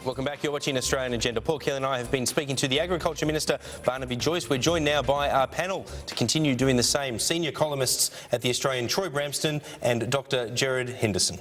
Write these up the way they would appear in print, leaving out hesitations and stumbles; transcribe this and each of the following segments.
Welcome back. You're watching Australian Agenda. Paul Kelly and I have been speaking to the Agriculture Minister, Barnaby. We're joined now by our panel to continue doing the same. Senior columnists at the Australian, Troy Bramston and Dr. Gerard Henderson.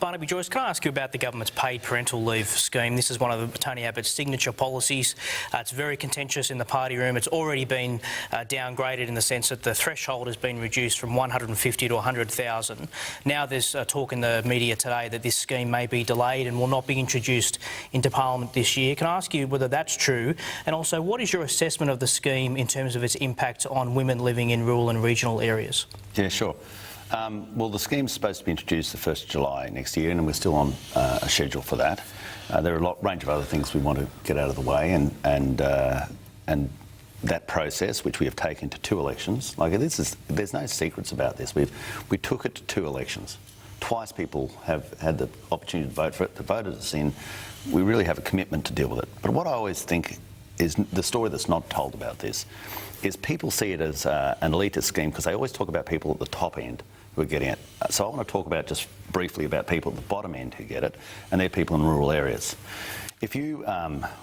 Barnaby, can I ask you about the government's paid parental leave scheme? This is one of Tony Abbott's signature policies. It's very contentious in the party room. It's already been downgraded in the sense that the threshold has been reduced from 150 to 100,000. Now there's talk in the media today that this scheme may be delayed and will not be introduced into Parliament this year. Can I ask you whether that's true? And also, what is your assessment of the scheme in terms of its impact on women living in rural and regional areas? Yeah, sure. Well, the scheme's supposed to be introduced the 1st of July next year, and we're still on a schedule for that. There are a range of other things we want to get out of the way, and that process, which we have taken to 2 elections, there's no secrets about this. We took it to 2 elections. Twice people have had the opportunity to vote for it. They voted us in. We really have a commitment to deal with it. But what I always think is the story that's not told about this is people see it as an elitist scheme because they always talk about people at the top end who are getting it. So I want to talk about just briefly about people at the bottom end who get it, and they're people in rural areas. If you,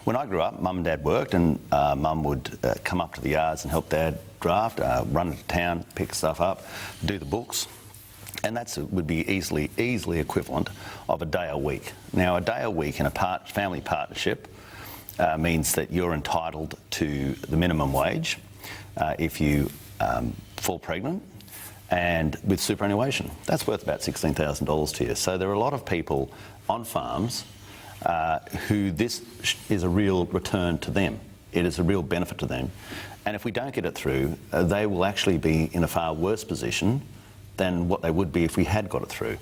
when I grew up, Mum and Dad worked, and Mum would come up to the yards and help Dad draft, run into town, pick stuff up, do the books, and that would be easily equivalent of a day a week. Now, a day a week in a family partnership means that you're entitled to the minimum wage if you fall pregnant, and with superannuation. That's worth about $16,000 to you. So there are a lot of people on farms who this is a real return to them. It is a real benefit to them. And if we don't get it through, they will actually be in a far worse position than what they would be if we had got it through.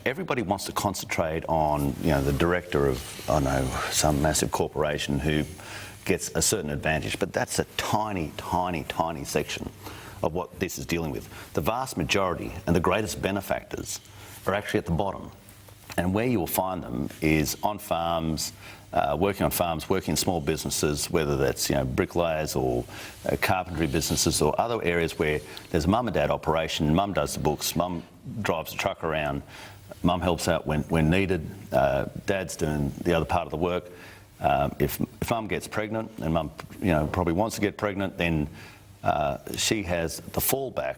Everybody wants to concentrate on, the director of, some massive corporation who gets a certain advantage, but that's a tiny, tiny, tiny section of what this is dealing with. The vast majority and the greatest benefactors are actually at the bottom. And where you will find them is on farms, working in small businesses, whether that's bricklayers or carpentry businesses or other areas where there's a mum and dad operation. Mum does the books, mum drives the truck around, mum helps out when needed, dad's doing the other part of the work. If mum gets pregnant and mum probably wants to get pregnant, then she has the fallback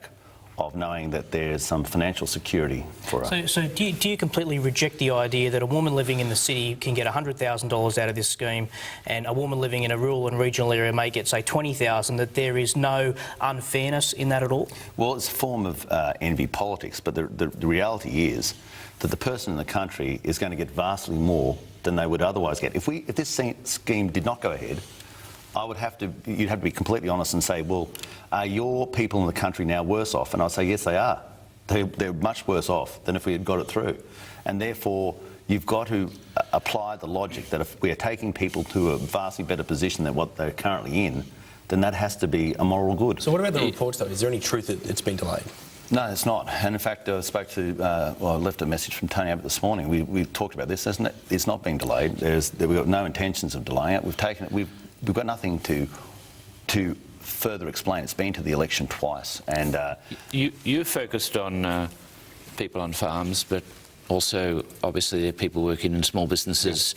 of knowing that there's some financial security for her. So do you completely reject the idea that a woman living in the city can get $100,000 out of this scheme and a woman living in a rural and regional area may get, say, $20,000, that there is no unfairness in that at all? Well, it's a form of envy politics, but the reality is that the person in the country is going to get vastly more than they would otherwise get. If this scheme did not go ahead, you'd have to be completely honest and say, well, are your people in the country now worse off? And I'd say, yes, they are. They're much worse off than if we had got it through. And therefore, you've got to apply the logic that if we are taking people to a vastly better position than what they're currently in, then that has to be a moral good. So what about the reports, though? Is there any truth that it's been delayed? No, it's not. And in fact, I spoke to, I left a message from Tony Abbott this morning. We talked about this, isn't it? It's not being delayed. We've got no intentions of delaying it. We've got nothing to further explain. It's been to the election twice, and you focused on people on farms, but also obviously there are people working in small businesses.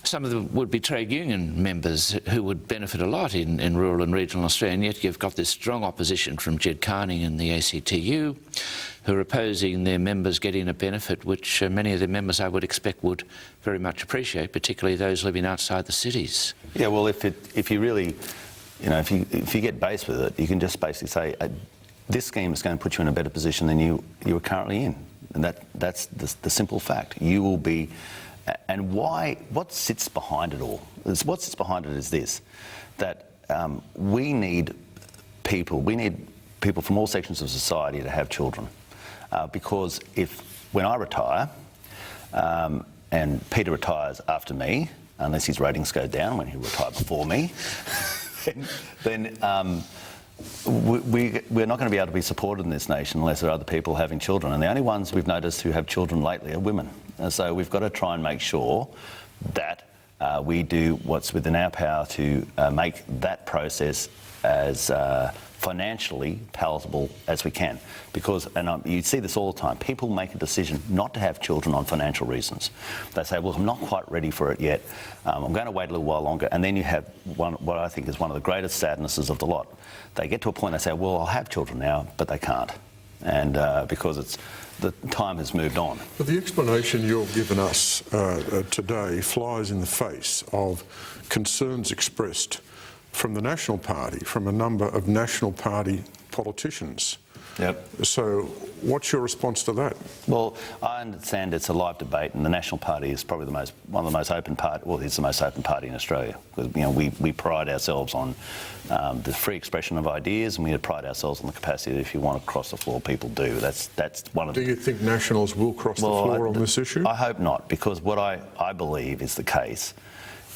Some of them would be trade union members who would benefit a lot in rural and regional Australia, and yet you've got this strong opposition from Ged Carney and the ACTU, who are opposing their members getting a benefit which many of their members, I would expect, would very much appreciate, particularly those living outside the cities. Yeah, well, if you really, if you get base with it, you can just basically say, this scheme is going to put you in a better position than you are currently in, and that's the simple fact. You will be. And what sits behind it all? What sits behind it is this, that we need people from all sections of society to have children. Because when I retire, and Peter retires after me, unless his ratings go down when he retired before me, then we're not going to be able to be supported in this nation unless there are other people having children. And the only ones we've noticed who have children lately are women. And so we've got to try and make sure that we do what's within our power to make that process as financially palatable as we can. Because, and you see this all the time, people make a decision not to have children on financial reasons. They say, well, I'm not quite ready for it yet. I'm going to wait a little while longer. And then you have what I think is one of the greatest sadnesses of the lot. They get to a point, they say, well, I'll have children now, but they can't. And because the time has moved on. But the explanation you've given us today flies in the face of concerns expressed from the National Party, from a number of National Party politicians. Yep. So what's your response to that? Well, I understand it's a live debate, and the National Party is probably one of the most open party. Well, it's the most open party in Australia. We pride ourselves on the free expression of ideas, and we pride ourselves on the capacity that if you want to cross the floor, people do. That's one of. Do you think Nationals will cross the floor on this issue? I hope not, because what I believe is the case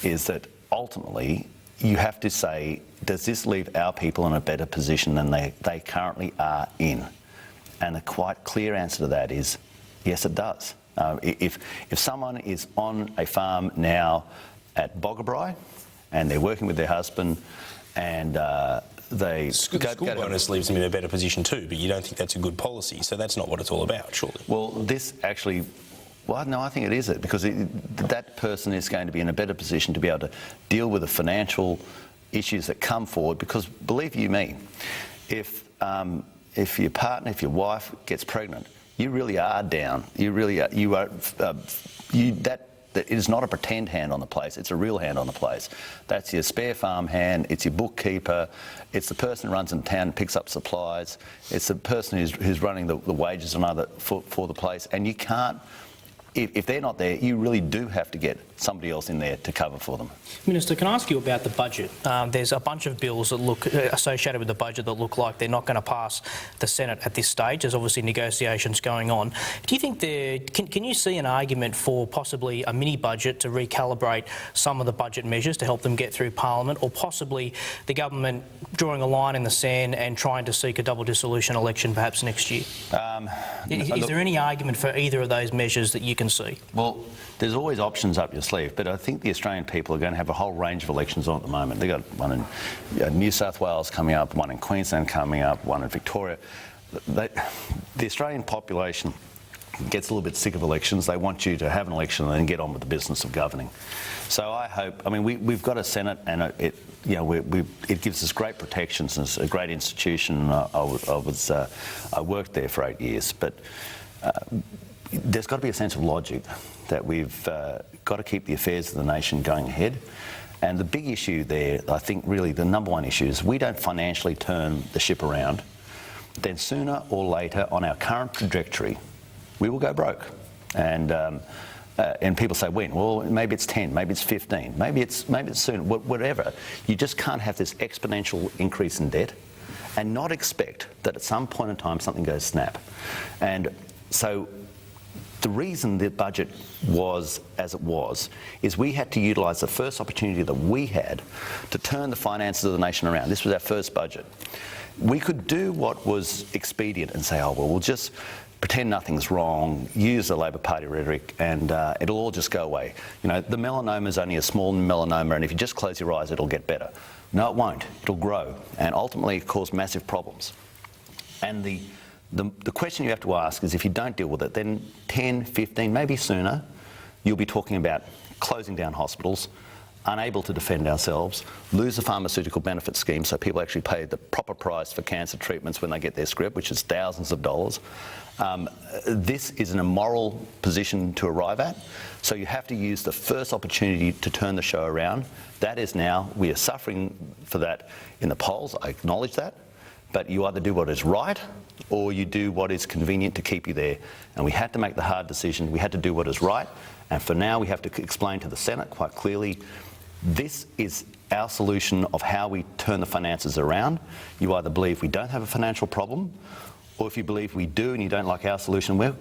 is that ultimately you have to say, does this leave our people in a better position than they currently are in? And the quite clear answer to that is, yes, it does. If someone is on a farm now at Boggabri and they're working with their husband and they... The school bonus leaves them in a better position too, but you don't think that's a good policy, so that's not what it's all about, surely. Well, this actually... Well, no, I think it is because that person is going to be in a better position to be able to deal with the financial issues that come forward. Because believe you me, if your partner, if your wife gets pregnant, you really are down. You really are. You are. It is not a pretend hand on the place. It's a real hand on the place. That's your spare farm hand. It's your bookkeeper. It's the person who runs in town and picks up supplies. It's the person who's running the wages and other for the place. And you can't. If they're not there, you really do have to get somebody else in there to cover for them. Minister, can I ask you about the budget? There's a bunch of bills that look associated with the budget that look like they're not going to pass the Senate at this stage. There's obviously negotiations going on. Do you think can you see an argument for possibly a mini budget to recalibrate some of the budget measures to help them get through Parliament, or possibly the government drawing a line in the sand and trying to seek a double dissolution election perhaps next year? Is there any argument for either of those measures that you can see? Well, there's always options up your sleeve, but I think the Australian people are going to have a whole range of elections on at the moment. They've got one in New South Wales coming up, one in Queensland coming up, one in Victoria. The Australian population gets a little bit sick of elections. They want you to have an election and then get on with the business of governing. So I hope, I mean, we've got a Senate and it gives us great protections and it's a great institution. I worked there for 8 years, but there's got to be a sense of logic that we've got to keep the affairs of the nation going ahead. And the big issue there, I think really the number one issue is we don't financially turn the ship around, then sooner or later on our current trajectory, we will go broke. And people say, when? Well, maybe it's 10, maybe it's 15, maybe it's soon, whatever. You just can't have this exponential increase in debt and not expect that at some point in time something goes snap. And so the reason the budget was as it was is we had to utilise the first opportunity that we had to turn the finances of the nation around. This was our first budget. We could do what was expedient and say, oh, well, we'll just pretend nothing's wrong, use the Labor Party rhetoric, and it'll all just go away. You know, the melanoma is only a small melanoma, and if you just close your eyes, it'll get better. No, it won't. It'll grow, and ultimately cause massive problems. And the question you have to ask is, if you don't deal with it, then 10, 15, maybe sooner, you'll be talking about closing down hospitals, unable to defend ourselves, lose the pharmaceutical benefit scheme so people actually pay the proper price for cancer treatments when they get their script, which is thousands of dollars. This is an immoral position to arrive at, so you have to use the first opportunity to turn the show around. That is now, we are suffering for that in the polls, I acknowledge that, but you either do what is right or you do what is convenient to keep you there. And we had to make the hard decision, we had to do what is right, and for now we have to explain to the Senate quite clearly, this is our solution of how we turn the finances around. You either believe we don't have a financial problem, or if you believe we do and you don't like our solution, well,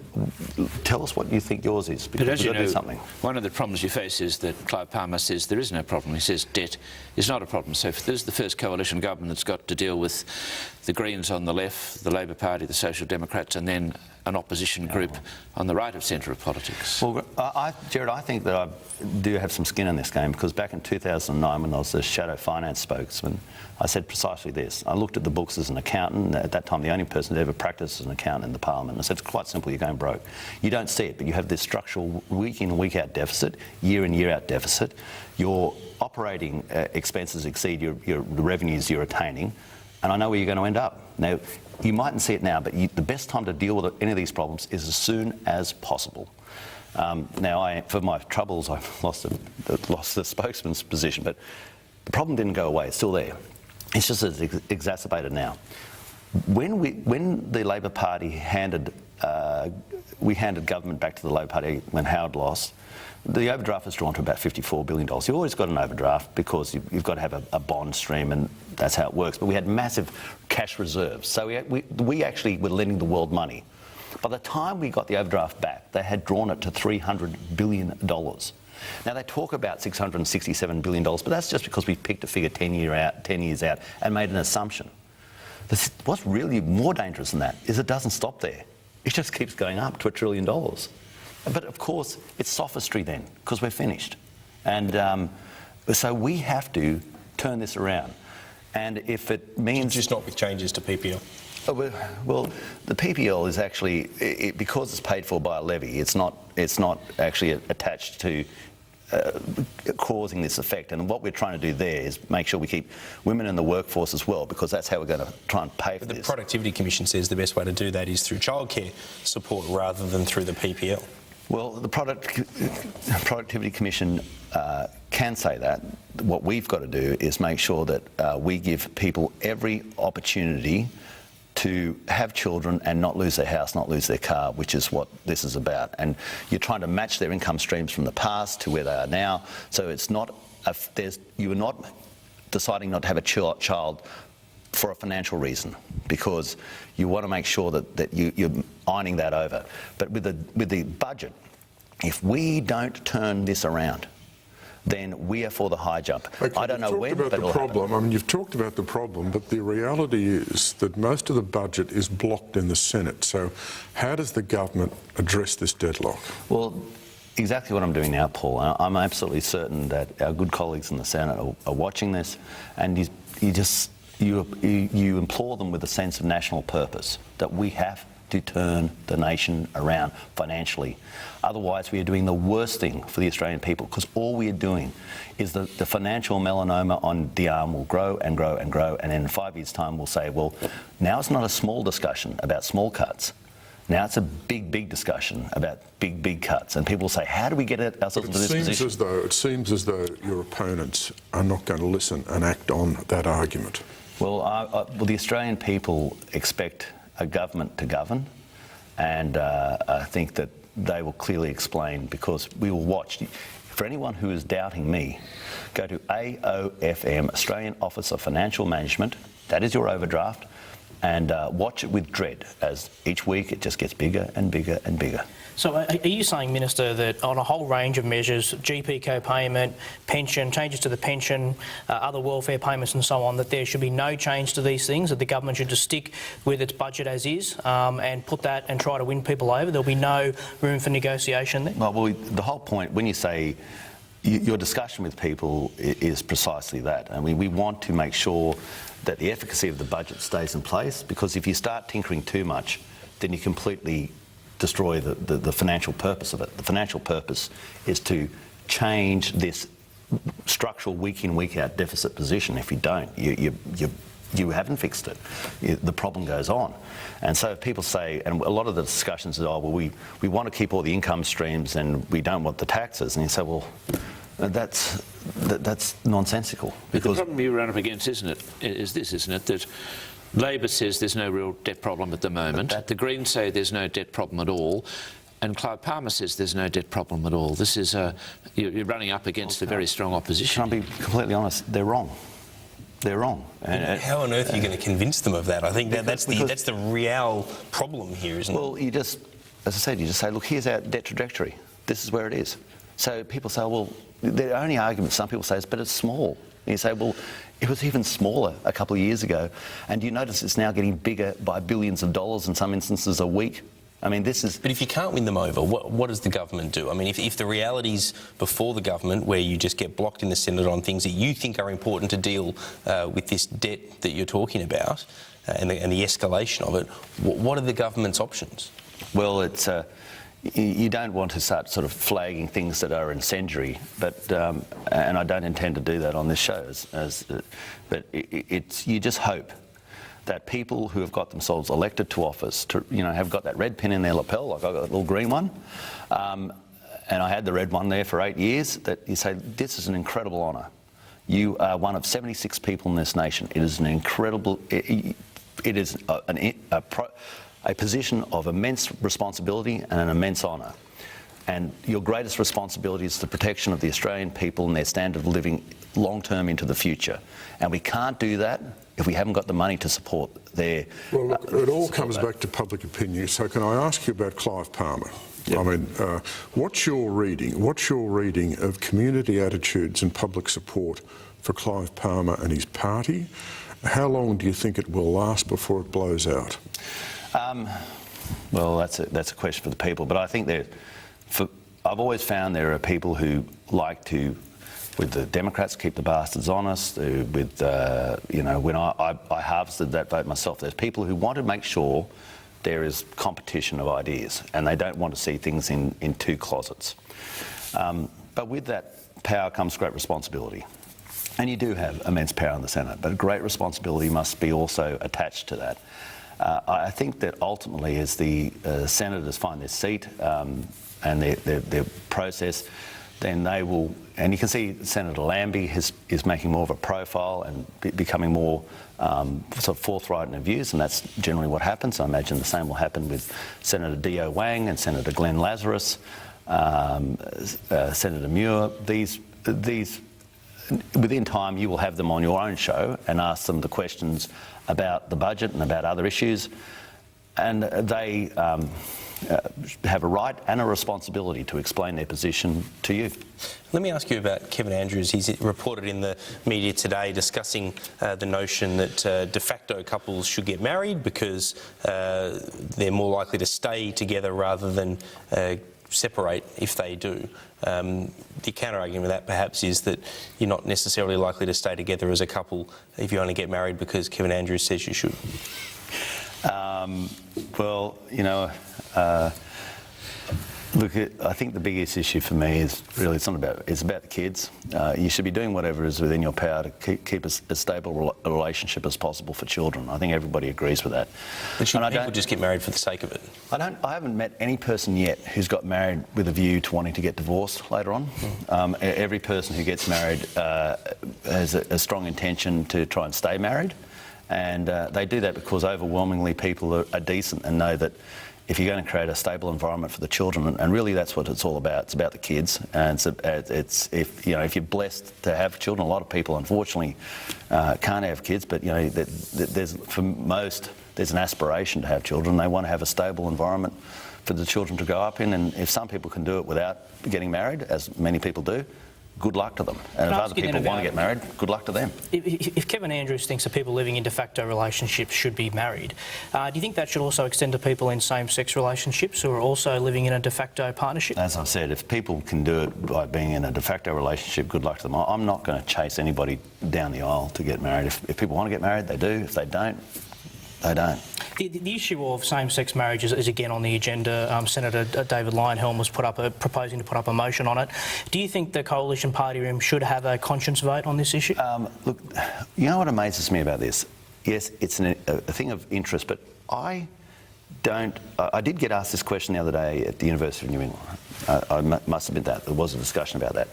tell us what you think yours is, because we've got to do something. One of the problems you face is that Clive Palmer says there is no problem. He says debt is not a problem. So if this is the first coalition government that's got to deal with the Greens on the left, the Labor Party, the Social Democrats, and then an opposition group on the right of centre of politics. Well, Gerard, I think that I do have some skin in this game, because back in 2009, when I was the shadow finance spokesman, I said precisely this. I looked at the books as an accountant. At that time, the only person who ever practiced as an accountant in the Parliament. I said, it's quite simple, you're going broke. You don't see it, but you have this structural week in, week out deficit, year in, year out deficit. Your operating expenses exceed the revenues you're attaining, and I know where you're going to end up. Now, you mightn't see it now, but the best time to deal with any of these problems is as soon as possible. Now, for my troubles, I've lost the spokesman's position, but the problem didn't go away. It's still there. It's just as exacerbated now. When the Labor Party handed government back to the Labor Party when Howard lost, the overdraft was drawn to about $54 billion. You've always got an overdraft because you've got to have a bond stream, and that's how it works. But we had massive cash reserves. So we actually were lending the world money. By the time we got the overdraft back, they had drawn it to $300 billion. Now, they talk about $667 billion, but that's just because we picked a figure 10 years out and made an assumption. What's really more dangerous than that is it doesn't stop there. It just keeps going up to $1 trillion. But of course, it's sophistry then, because we're finished. And so we have to turn this around. And if it means... Just not with changes to PPL. Well, the PPL is actually, because it's paid for by a levy, it's not actually attached to causing this effect. And what we're trying to do there is make sure we keep women in the workforce as well, because that's how we're going to try and pay for this. The Productivity Commission says the best way to do that is through childcare support rather than through the PPL. Well, the Productivity Commission can say that. What we've got to do is make sure that we give people every opportunity to have children and not lose their house, not lose their car, which is what this is about. And you're trying to match their income streams from the past to where they are now. So it's not, you are not deciding not to have a child for a financial reason, because you want to make sure that you're ironing that over. But with the budget, if we don't turn this around, then we are for the high jump. Okay, I don't know when, but it'll happen. I mean, you've talked about the problem, but the reality is that most of the budget is blocked in the Senate. So how does the government address this deadlock? Well, exactly what I'm doing now, Paul. I'm absolutely certain that our good colleagues in the Senate are watching this, and you implore them with a sense of national purpose, that we have to turn the nation around financially. Otherwise, we are doing the worst thing for the Australian people, because all we are doing is the financial melanoma on the arm will grow and grow and grow, and in 5 years' time we'll say, well, now it's not a small discussion about small cuts. Now it's a big, big discussion about big, big cuts, and people say, how do we get ourselves into this position? It seems as though your opponents are not going to listen and act on that argument. Well, the Australian people expect a government to govern, and I think that they will clearly explain, because we will watch. For anyone who is doubting me, go to AOFM, Australian Office of Financial Management, that is your overdraft, and watch it with dread, as each week it just gets bigger and bigger and bigger. So are you saying, Minister, that on a whole range of measures, GP co-payment, pension, changes to the pension, other welfare payments and so on, that there should be no change to these things, that the government should just stick with its budget as is and put that and try to win people over? There'll be no room for negotiation there? Well, the whole point, when you say your discussion with people is precisely that. I mean, we want to make sure that the efficacy of the budget stays in place, because if you start tinkering too much, then you completely destroy the financial purpose of it. The financial purpose is to change this structural week in, week out deficit position. If you don't, you haven't fixed it. The problem goes on. And so if people say, and a lot of the discussions is, oh, well, we want to keep all the income streams and we don't want the taxes. And you say, well, that's nonsensical. Because the problem you run up against, isn't it, that Labor says there's no real debt problem at the moment. The Greens say there's no debt problem at all. And Clive Palmer says there's no debt problem at all. This is you're running up against a very strong opposition. Can I be completely honest? They're wrong. They're wrong. How on earth are you going to convince them of that? I think that's the real problem here, isn't it? Well, you just, as I said, you just say, look, here's our debt trajectory. This is where it is. So people say, well, the only argument some people say is, but it's small. And you say, well, it was even smaller a couple of years ago, and you notice it's now getting bigger by billions of dollars, in some instances a week. I mean, this is... But if you can't win them over, what does the government do? I mean, if the reality's before the government, where you just get blocked in the Senate on things that you think are important to deal with this debt that you're talking about and the escalation of it, what are the government's options? Well, it's... you don't want to start sort of flagging things that are incendiary, but and I don't intend to do that on this show. But you just hope that people who have got themselves elected to office, have got that red pin in their lapel, like I've got that little green one, and I had the red one there for 8 years, that you say, this is an incredible honour. You are one of 76 people in this nation. It is an incredible... It is a position of immense responsibility and an immense honour. And your greatest responsibility is the protection of the Australian people and their standard of living long-term into the future. And we can't do that if we haven't got the money to support their... Well, look, it all comes back to public opinion. So can I ask you about Clive Palmer? Yep. I mean, what's your reading of community attitudes and public support for Clive Palmer and his party? How long do you think it will last before it blows out? Well, that's a question for the people, but I think I've always found there are people who like to, with the Democrats, keep the bastards honest. With when I harvested that vote myself, there's people who want to make sure there is competition of ideas, and they don't want to see things in two closets. But with that power comes great responsibility. And you do have immense power in the Senate, but great responsibility must be also attached to that. I think that ultimately, as the senators find their seat and their process, then they will, and you can see Senator Lambie is making more of a profile and becoming more sort of forthright in her views, and that's generally what happens. I imagine the same will happen with Senator D.O. Wang and Senator Glenn Lazarus, Senator Muir. These within time, you will have them on your own show and ask them the questions about the budget and about other issues, and they have a right and a responsibility to explain their position to you. Let me ask you about Kevin Andrews. He's reported in the media today discussing the notion that de facto couples should get married because they're more likely to stay together rather than separate if they do. The counter-argument with that perhaps is that you're not necessarily likely to stay together as a couple if you only get married because Kevin Andrews says you should. Well, look, I think the biggest issue for me is really it's about the kids. You should be doing whatever is within your power to keep as stable a relationship as possible for children. I think everybody agrees with that. But should people just get married for the sake of it? I haven't met any person yet who's got married with a view to wanting to get divorced later on. Every person who gets married has a strong intention to try and stay married, and they do that because overwhelmingly people are decent and know that if you're going to create a stable environment for the children, and really that's what it's all about. It's about the kids, and if you're blessed to have children, a lot of people unfortunately can't have kids, but for most there's an aspiration to have children. They want to have a stable environment for the children to grow up in, and if some people can do it without getting married, as many people do, good luck to them. And if other people want to get married, good luck to them. If Kevin Andrews thinks that people living in de facto relationships should be married, do you think that should also extend to people in same-sex relationships who are also living in a de facto partnership? As I said, if people can do it by being in a de facto relationship, good luck to them. I'm not going to chase anybody down the aisle to get married. If people want to get married, they do. If they don't, they don't. The issue of same-sex marriage is again on the agenda. Senator David Leyonhjelm was proposing to put up a motion on it. Do you think the coalition party room should have a conscience vote on this issue? Look, you know what amazes me about this? Yes, it's a thing of interest, but I did get asked this question the other day at the University of New England. I must admit that. There was a discussion about that.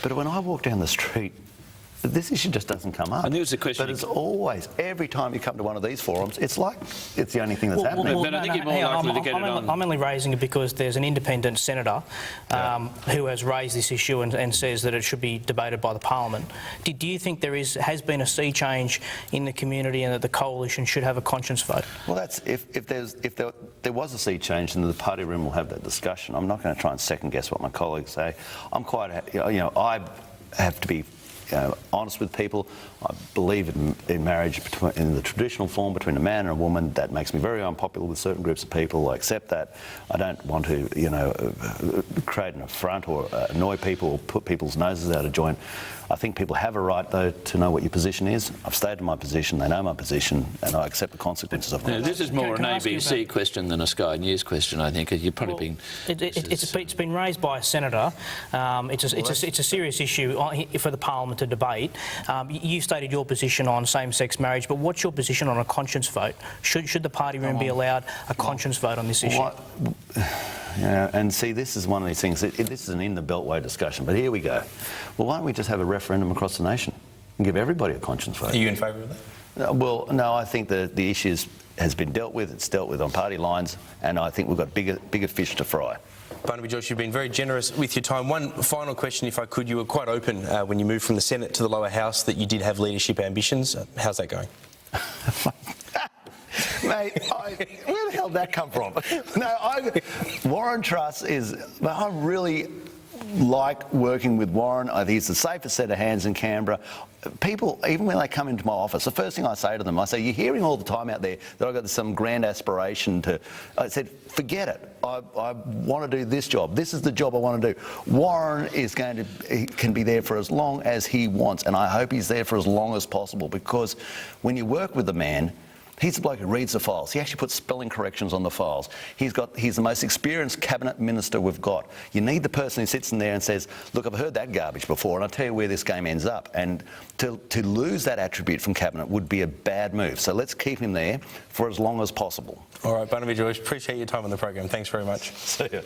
But when I walk down the street, this issue just doesn't come up. And there was a question. But it's always, every time you come to one of these forums, it's like it's the only thing that's happening. But I think you're more likely to get it on. I'm only raising it because there's an independent senator who has raised this issue and says that it should be debated by the Parliament. Do you think has been a sea change in the community and that the coalition should have a conscience vote? Well, that's if there was a sea change, then the party room will have that discussion. I'm not going to try and second guess what my colleagues say. I'm quite, I have to be honest with people. I believe in marriage in the traditional form between a man and a woman. That makes me very unpopular with certain groups of people. I accept that. I don't want to, create an affront or annoy people or put people's noses out of joint. I think people have a right, though, to know what your position is. I've stated my position, they know my position, and I accept the consequences of it. This is more an ABC question than a Sky News question, I think. You've probably It's been raised by a senator. It's a serious issue for the parliament to debate. You stated your position on same-sex marriage, but what's your position on a conscience vote? Should the party room be allowed a conscience vote on this issue? Yeah, and see, this is one of these things. This is an in-the-beltway discussion, but here we go. Well, why don't we just have a referendum across the nation and give everybody a conscience vote? Are you in favour of that? Well, no, I think the issue has been dealt with. It's dealt with on party lines, and I think we've got bigger fish to fry. Barnaby Joyce, you've been very generous with your time. One final question, if I could. You were quite open when you moved from the Senate to the lower house that you did have leadership ambitions. How's that going? Mate, where the hell did that come from? No, Warren Truss I really like working with Warren. I think he's the safest set of hands in Canberra. People, even when they come into my office, the first thing I say to them, I say, you're hearing all the time out there that I've got some grand aspiration to... I said, forget it. I want to do this job. This is the job I want to do. Warren he can be there for as long as he wants, and I hope he's there for as long as possible, because when you work with the man, he's the bloke who reads the files. He actually puts spelling corrections on the files. He's the most experienced cabinet minister we've got. You need the person who sits in there and says, look, I've heard that garbage before, and I'll tell you where this game ends up. And to lose that attribute from cabinet would be a bad move. So let's keep him there for as long as possible. All right, Barnaby Joyce, appreciate your time on the program. Thanks very much. See you.